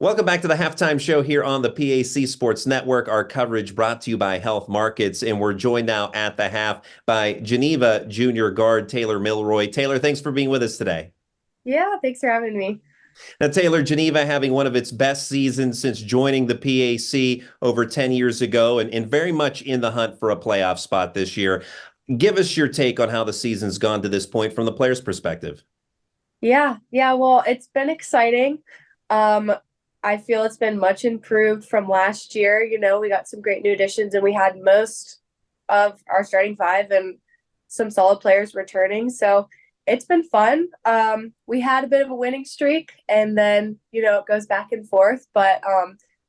Welcome back to the halftime show here on the PAC Sports Network. Our coverage brought to you by Health Markets, and we're joined now at the half by Geneva junior guard Taylor Milroy. Taylor, thanks for being with us today. Yeah, thanks for having me. Now, Taylor, Geneva having one of its best seasons since joining the PAC over 10 years ago and very much in the hunt for a playoff spot this year. Give us your take on how the season's gone to this point from the player's perspective. Yeah, well, it's been exciting. Um, I feel it's been much improved from last year. We got some great new additions and we had most of our starting five and some solid players returning. So it's been fun. We had a bit of a winning streak and then, it goes back and forth, but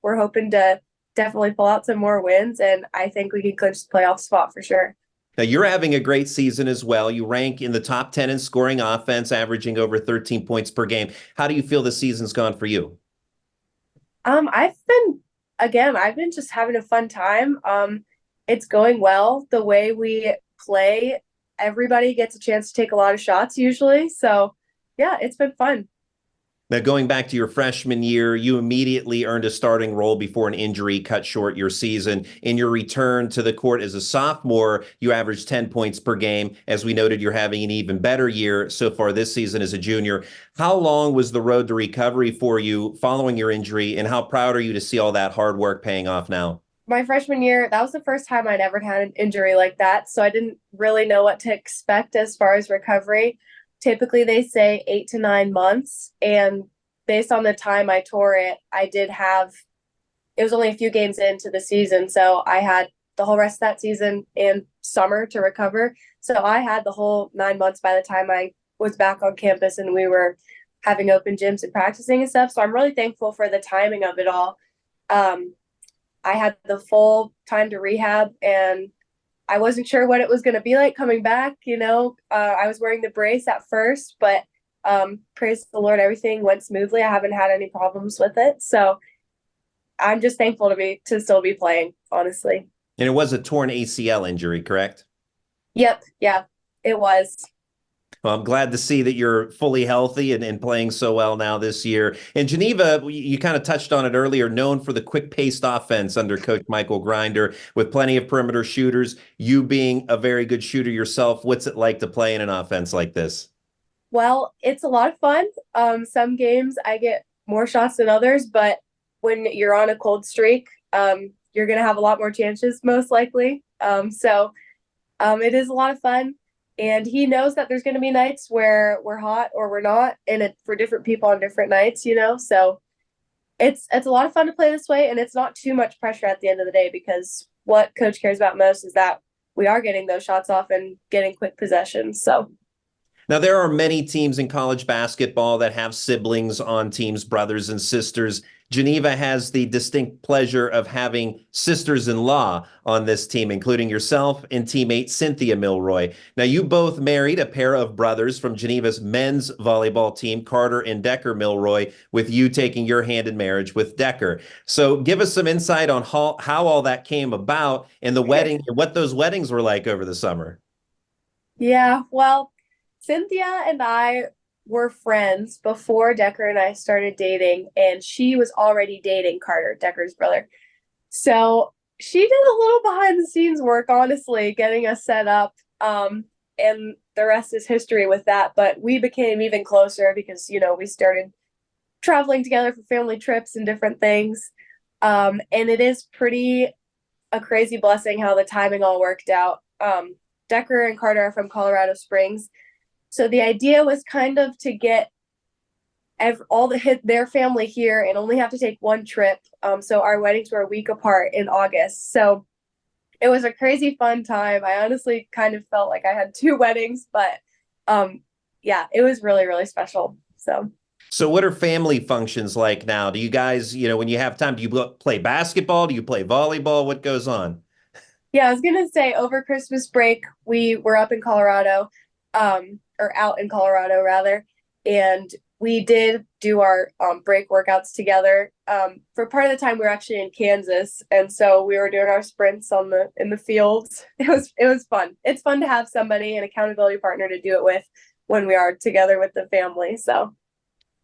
we're hoping to definitely pull out some more wins and I think we can clinch the playoff spot for sure. Now, you're having a great season as well. You rank in the top 10 in scoring offense, averaging over 13 points per game. How do you feel the season's gone for you? I've been just having a fun time. It's going well. The way we play, everybody gets a chance to take a lot of shots usually. So, yeah, it's been fun. Now, going back to your freshman year, you immediately earned a starting role before an injury cut short your season. In your return to the court as a sophomore, you averaged 10 points per game. As we noted, you're having an even better year so far this season as a junior. How long was the road to recovery for you following your injury, and how proud are you to see all that hard work paying off now? My freshman year, that was the first time I'd ever had an injury like that. So I didn't really know what to expect as far as recovery. Typically, they say 8 to 9 months. And based on the time I tore it, it was only a few games into the season. So I had the whole rest of that season and summer to recover. So I had the whole 9 months by the time I was back on campus and we were having open gyms and practicing and stuff. So I'm really thankful for the timing of it all. Um, I had the full time to rehab and I wasn't sure what it was going to be like coming back. I was wearing the brace at first, but praise the Lord, everything went smoothly. I haven't had any problems with it. So I'm just thankful to still be playing, honestly. And it was a torn ACL injury, correct? Yep, yeah, it was. Well, I'm glad to see that you're fully healthy and playing so well now this year. In Geneva, you kind of touched on it earlier, known for the quick-paced offense under Coach Michael Grinder with plenty of perimeter shooters. You being a very good shooter yourself, what's it like to play in an offense like this? Well, it's a lot of fun. Some games I get more shots than others, but when you're on a cold streak, you're going to have a lot more chances, most likely. It is a lot of fun. And he knows that there's going to be nights where we're hot or we're not, and for different people on different nights. So it's a lot of fun to play this way, and it's not too much pressure at the end of the day because what coach cares about most is that we are getting those shots off and getting quick possessions. So Now, there are many teams in college basketball that have siblings on teams, brothers and sisters. Geneva has the distinct pleasure of having sisters-in-law on this team, including yourself and teammate Cynthia Milroy. Now, you both married a pair of brothers from Geneva's men's volleyball team, Carter and Decker Milroy, with you taking your hand in marriage with Decker. So give us some insight on how all that came about and the wedding and what those weddings were like over the summer. yeah, well, Cynthia and I were friends before Decker and I started dating, and she was already dating Carter, Decker's brother. So she did a little behind the scenes work, honestly, getting us set up. And the rest is history with that. But we became even closer because, we started traveling together for family trips and different things. And it is pretty a crazy blessing how the timing all worked out. Decker and Carter are from Colorado Springs. So the idea was kind of to get their family here and only have to take one trip. So our weddings were a week apart in August. So it was a crazy fun time. I honestly kind of felt like I had two weddings, but yeah, it was really, really special. So what are family functions like now? Do you guys, when you have time, do you play basketball? Do you play volleyball? What goes on? Yeah, I was gonna say over Christmas break, we were up in Colorado, or out in Colorado rather, and we did do our break workouts together. For part of the time, we were actually in Kansas, and so we were doing our sprints in the fields. It was fun. It's fun to have somebody, an accountability partner, to do it with when we are together with the family. So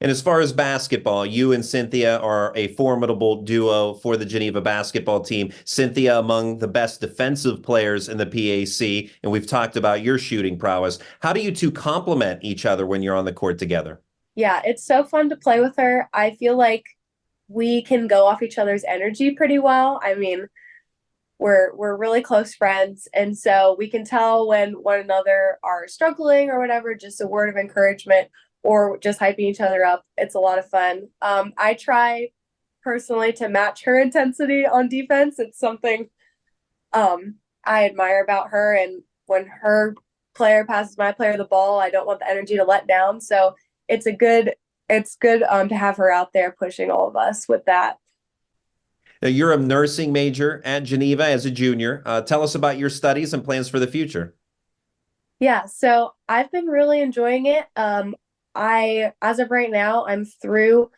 And as far as basketball, you and Cynthia are a formidable duo for the Geneva basketball team. Cynthia, among the best defensive players in the PAC, and we've talked about your shooting prowess. How do you two complement each other when you're on the court together? Yeah, it's so fun to play with her. I feel like we can go off each other's energy pretty well. I mean, we're really close friends, and so we can tell when one another are struggling or whatever, just a word of encouragement or just hyping each other up. It's a lot of fun. I try personally to match her intensity on defense. It's something I admire about her, and when her player passes my player the ball, I don't want the energy to let down. So it's good to have her out there pushing all of us with that. Now, you're a nursing major at Geneva as a junior. Tell us about your studies and plans for the future. Yeah, so I've been really enjoying it. As of right now, I'm through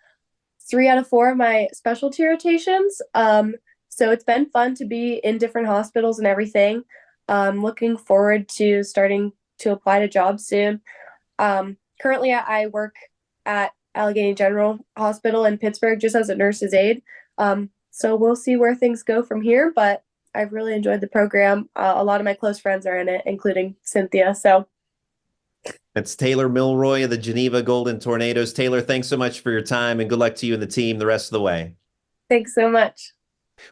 3 out of 4 of my specialty rotations. So it's been fun to be in different hospitals and everything. Looking forward to starting to apply to jobs soon. Currently, I work at Allegheny General Hospital in Pittsburgh just as a nurse's aide. So we'll see where things go from here, but I've really enjoyed the program. A lot of my close friends are in it, including Cynthia. So It's Taylor Milroy of the Geneva Golden Tornadoes. Taylor, thanks so much for your time and good luck to you and the team the rest of the way. thanks so much.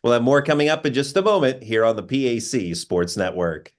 We'll have more coming up in just a moment here on the PAC Sports Network.